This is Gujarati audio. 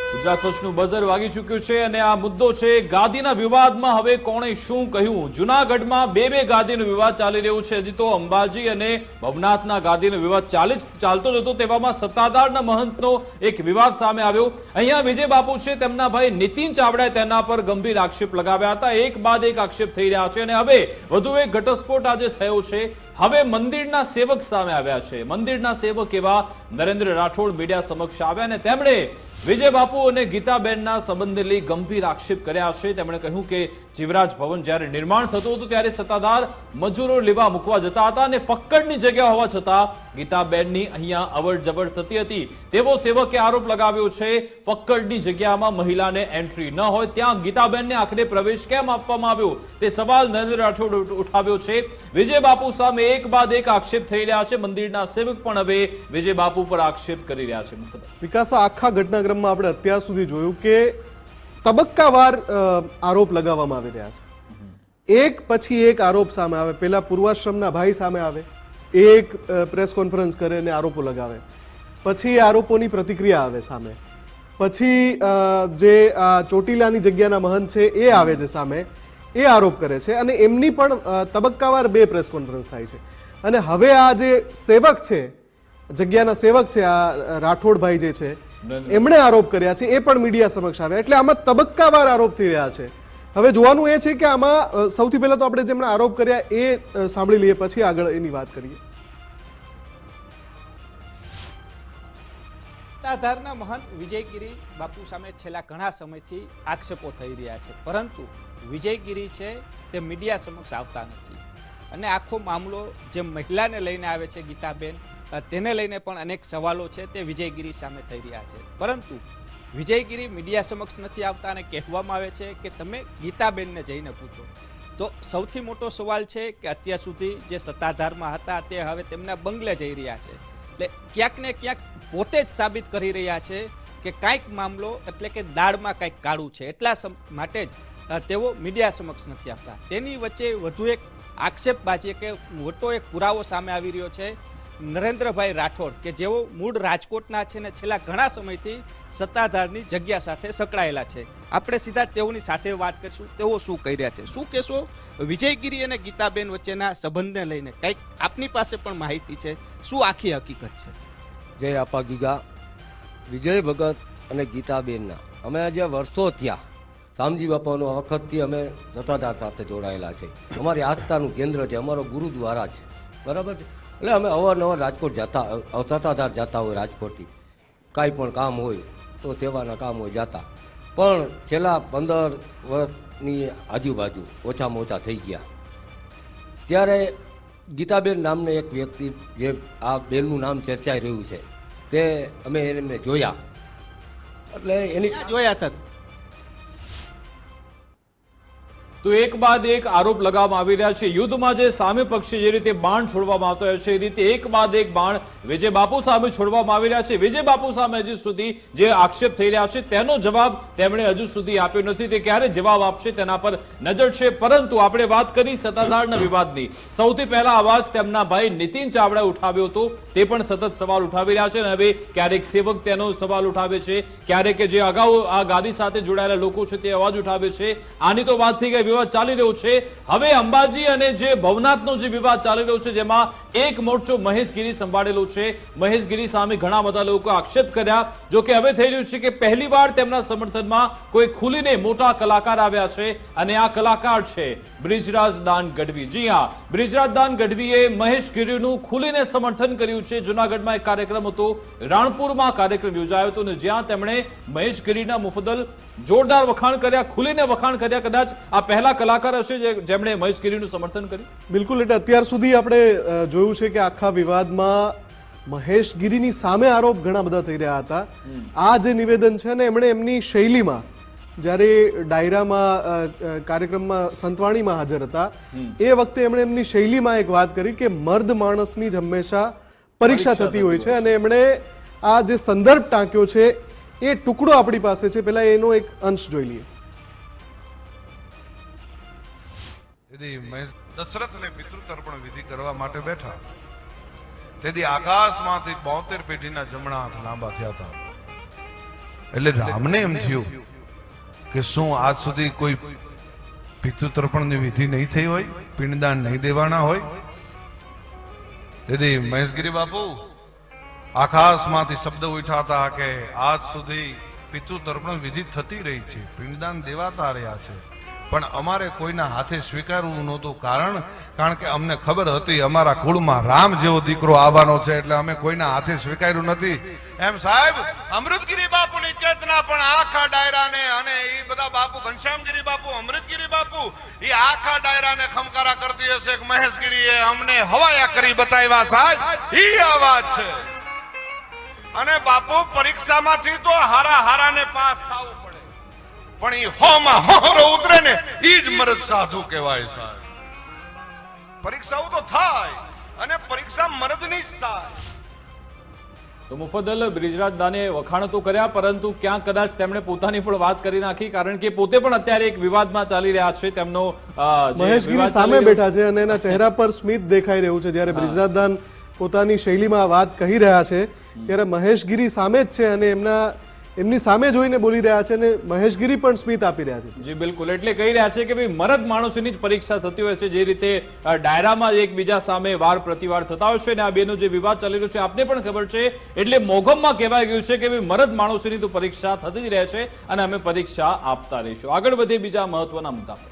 ગુજરાત ફર્સ્ટનું બઝર વાગી ચૂક્યું છે અને આ મુદ્દો છે ગાદીના વિવાદમાં હવે કોણે શું કહ્યું. જૂનાગઢમાં બે ગાદીનો વિવાદ ચાલી રહ્યો છે. હજી તો અંબાજી અને ભવનાથના ગાદીનો વિવાદ ચાલતો જ હતો. તેવામાં સત્તાધારના મહંતનો એક વિવાદ સામે આવ્યો. અહીંયા વિજય બાપુ છે, તેમના ભાઈ નીતિન ચાવડાએ તેના પર ગંભીર આક્ષેપ લગાવ્યા હતા. એક બાદ એક આક્ષેપ થઈ રહ્યા છે અને હવે વધુ એક ઘટસ્ફોટ આજે થયો છે. હવે મંદિરના સેવક સામે આવ્યા છે. મંદિરના સેવક એવા નરેન્દ્ર રાઠોડ મીડિયા સમક્ષ આવ્યા અને તેમણે વિજય બાપુ અને ગીતાબેનના સંબંધને લઈ ગંભીર આક્ષેપ કર્યા છે. તેમણે કહ્યું કે જીવરાજ ભવન જ્યારે નિર્માણ થતું હતું ત્યારે સત્તાધાર મજૂરો લેવા મૂકવા જતા હતા અને ફક્કડની જગ્યા હોવા છતાં ગીતાબેનની અહીંયા અવર જવર થતી હતી. તેવો સેવકે આરોપ લગાવ્યો છે. ફક્કડની જગ્યામાં મહિલાને એન્ટ્રી ન હોય ત્યાં ગીતાબેનને આખરે પ્રવેશ કેમ આપવામાં આવ્યો તે સવાલ નરેન્દ્ર રાઠોડ ઉઠાવ્યો છે. વિજય બાપુ સામે એક બાદ એક આક્ષેપ થઈ રહ્યા છે. મંદિરના સેવક પણ હવે વિજય બાપુ પર આક્ષેપ કરી રહ્યા છે. વિકાસ, આખા ઘટનાક્રમમાં આપણે અત્યાર સુધી જોયું કે તબક્કાવાર આરોપ લગાવવામાં આવી રહ્યા છે. એક પછી એક આરોપ સામે આવે. પહેલા પૂર્વાશ્રમના ભાઈ સામે આવે, એક પ્રેસ કોન્ફરન્સ કરે અને આરોપો લગાવે. પછી આરોપોની પ્રતિક્રિયા આવે સામે. પછી જે ચોટીલાની જગ્યાના મહંત છે એ આવે છે સામે, એ આરોપ કરે છે અને એમની પણ તબક્કાવાર બે પ્રેસ કોન્ફરન્સ થાય છે. અને હવે આ જે સેવક છે, જગ્યાના સેવક છે, આ રાઠોડભાઈ જે છે, એમણે આરોપ કર્યા છે, એ પણ મીડિયા સમક્ષ આવ્યા. એટલે આમાં તબક્કાવાર આરોપ થઈ રહ્યા છે. હવે જોવાનું એ છે કે આમાં સૌથી પહેલા તો આપણે જેમણે આરોપ કર્યા એ સાંભળી લઈએ, પછી આગળ એની વાત કરીએ. સત્તાધારના મહંત વિજયગીરી બાપુ સામે છેલ્લા ઘણા સમયથી આક્ષેપો થઈ રહ્યા છે, પરંતુ વિજયગીરી છે તે મીડિયા સમક્ષ આવતા નથી. અને આખો મામલો જે મહિલાને લઈને આવે છે ગીતાબેન, તેને લઈને પણ અનેક સવાલો છે તે વિજયગીરી સામે થઈ રહ્યા છે. પરંતુ વિજયગીરી મીડિયા સમક્ષ નથી આવતા અને કહેવામાં આવે છે કે તમે ગીતાબેનને જઈને પૂછો. તો સૌથી મોટો સવાલ છે કે અત્યાર સુધી જે સત્તાધારમાં હતા તે હવે તેમના બંગલે જઈ રહ્યા છે. એટલે ક્યાંક ને ક્યાંક પોતે જ સાબિત કરી રહ્યા છે કે કાંઈક મામલો એટલે કે દાળમાં કાંઈક કાળું છે. એટલા માટે જ તેઓ મીડિયા સમક્ષ નથી આવતા. તેની વચ્ચે વધુ એક આક્ષેપબાજી કે મોટો એક પુરાવો સામે આવી રહ્યો છે. નરેન્દ્રભાઈ રાઠોડ કે જેઓ મૂળ રાજકોટના છે ને છેલ્લા ઘણા સમયથી સત્તાધારની જગ્યા સાથે સંકળાયેલા છે. આપણે સીધા તેઓની સાથે વાત કરીશું. તેઓ શું કહી રહ્યા છે, શું કહેશો વિજયગીરી અને ગીતાબેન વચ્ચેના સંબંધને લઈને? કંઈક આપની પાસે પણ માહિતી છે, શું આખી હકીકત છે? જય આપા ગીગા. વિજય ભગત અને ગીતાબેનના અમે આજે વર્ષો થયા, શામજી બાપાનો વખતથી અમે સત્તાધાર સાથે જોડાયેલા છે. અમારી આસ્થાનું કેન્દ્ર છે, અમારો ગુરુદ્વારા છે, બરાબર છે. એટલે અમે અવારનવાર રાજકોટ જતા, સત્તાધાર જતા હોય રાજકોટથી, કાંઈ પણ કામ હોય તો સેવાના કામ હોય જતા. પણ છેલ્લા 15 વર્ષની આજુબાજુ ઓછામાં ઓછા થઈ ગયા. ત્યારે ગીતાબેન નામને એક વ્યક્તિ, જે આ બેનનું નામ ચર્ચાઈ રહ્યું છે, તે અમે એમને જોયા. એટલે એની જોયા હતા તો એક બાદ એક આરોપ લગાવવામાં આવી રહ્યા છે. યુદ્ધમાં જે સામે પક્ષે જે રીતે બાણ છોડવામાં આવતા હોય છે એ રીતે એક બાદ એક બાણ વિજય બાપુ સામે છોડવામાં આવી રહ્યા છે. વિજય બાપુ સામે હજુ સુધી જે આક્ષેપ થઈ રહ્યા છે તેનો જવાબ તેમણે હજુ સુધી આપ્યો નથી. તે ક્યારે જવાબ આપશે તેના પર નજર છે. પરંતુ આપણે વાત કરી સત્તાધારના વિવાદની. સૌથી પહેલા અવાજ તેમના ભાઈ નીતિન ચાવડાએ ઉઠાવ્યો હતો. તે પણ સતત સવાલ ઉઠાવી રહ્યા છે અને હવે ક્યારેક સેવક તેનો સવાલ ઉઠાવે છે, ક્યારેક જે અગાઉ આ ગાદી સાથે જોડાયેલા લોકો છે તે અવાજ ઉઠાવે છે. આની તો વાત થઈ ગઈ, વિવાદ ચાલી રહ્યો છે. હવે અંબાજી અને જે ભવનાથનો જે વિવાદ ચાલી રહ્યો છે, જેમાં એક મોરચો મહેશગીરી સંભાળેલો છે. મહેશગીરી સામે ઘણા બધા લોકો આક્ષેપ કર્યા. જો કે હવે થઈ રહ્યું છે કે પહેલીવાર તેમના સમર્થનમાં કોઈ ખુલીને મોટા કલાકાર આવ્યા છે અને આ કલાકાર છે બ્રિજરાજ દાન ગઢવી. જી હા, બ્રિજરાજ દાન ગઢવીએ મહેશગીરીનું ખુલીને સમર્થન કર્યું છે. જૂનાગઢમાં એક કાર્યક્રમ હતો, રાણપુરમાં કાર્યક્રમ યોજાયો હતો અને જ્યાં તેમણે મહેશગીરીના મુફદ્દલ જોરદાર વખાણ કર્યા, ખુલીને વખાણ કર્યા. કદાચ આ પહેલા કલાકાર હશે જેમણે મહેશગીરીનું સમર્થન કર્યું. બિલકુલ. એટલે અત્યાર સુધી આપણે જોયું છે કે આખા વિવાદમાં મહેશગીરીની સામે આરોપ ઘણા બધા થઈ રહ્યા હતા. આ જે નિવેદન છે ને, એમણે એમની શૈલીમાં, જ્યારે ડાયરામાં કાર્યક્રમમાં સંતવાણીમાં હાજર હતા એ વખતે એમણે એમની શૈલીમાં એક વાત કરી કે મર્દ માણસની જ હંમેશા પરીક્ષા થતી હોય છે. અને એમણે આ જે સંદર્ભ ટાંક્યો છે એ ટુકડો આપણી પાસે છે, પહેલા એનો એક અંશ જોઈ લઈએ. દશરથને પિતૃ તર્પણ વિધિ કરવા માટે બેઠા, તેથી આકાશમાંથી 72 પેઢીના જમણા હાથ લાંબા થયા હતા. એટલે રામને એમ થયું કે શું આજ સુધી કોઈ પિતૃતર્પણની વિધિ નહીં થઈ હોય, પિંડદાન નહીં દેવાના હોય. તેથી મહેશગીરી બાપુ આકાશમાંથી શબ્દ ઉઠ્યા હતા કે આજ સુધી પિતૃતર્પણ વિધિ થતી રહી છે, પિંડદાન દેવાતા રહ્યા છે, પણ અમારે કોઈના હાથે સ્વીકારવું નહોતું. કારણ કે અમને ખબર હતી અમારા કુળમાં રામ જેવો દીકરો આવવાનો છે, એટલે અમે કોઈના હાથે સ્વીકાર્યું નથી. એમ સાહેબ અમૃતગીરી બાપુની ચેતના પણ આખા ડાયરાને, અને એ બધા બાપુ ઘનશ્યામગીરી બાપુ, અમૃતગીરી બાપુ, એ આખા ડાયરાને ખમકારા કરતી હશે કે મહેશગીરીએ અમને હવાયા કરી બતાવ્યા. સાહેબ ઈ આ વાત છે. અને બાપુ પરીક્ષામાંથી તો હારાને પાસ થવું પડે, પણ ઈ હોમાં હોરો ઉતરે ને ઈ જ મરદ સાધુ કહેવાય. સાહેબ પરીક્ષાઓ તો થાય, અને પરીક્ષા મરદની જ થાય. તો મુફદ્દલ બ્રિજરાજદાને વખાણ તો કર્યા, પરંતુ ક્યાંક કદાચ તેમણે પોતાની પણ વાત કરી નાખી, કારણ કે પોતે પણ અત્યારે એક વિવાદમાં ચાલી રહ્યા છે. તેમનો મહેશગીરી સામે બેઠા છે અને એના ચહેરા પર સ્મિત દેખાઈ રહ્યું છે. જ્યારે બ્રિજરાજદાન પોતાની શૈલીમાં આ વાત કહી રહ્યા છે, ત્યારે મહેશગીરી સામે જ છે અને એમની સામે જોઈને બોલી રહ્યા છે, અને મહેશગીરી પણ સ્મિત આપી રહ્યા છે. જી બિલકુલ, એટલે કહી રહ્યા છે કે ભાઈ મરદ માણસોની જ પરીક્ષા થતી હોય છે, જે રીતે ડાયરામાં એકબીજા સામે વાર પ્રતિવાર થતા હોય છે, અને આ બેનો જે વિવાદ ચાલી રહ્યો છે આપને પણ ખબર છે. એટલે મોગમમાં કહેવાય ગયું છે કે ભાઈ મરદ માણસોની તો પરીક્ષા થતી જ રહે છે, અને અમે પરીક્ષા આપતા રહીશું. આગળ વધીએ બીજા મહત્વના મુદ્દા પર.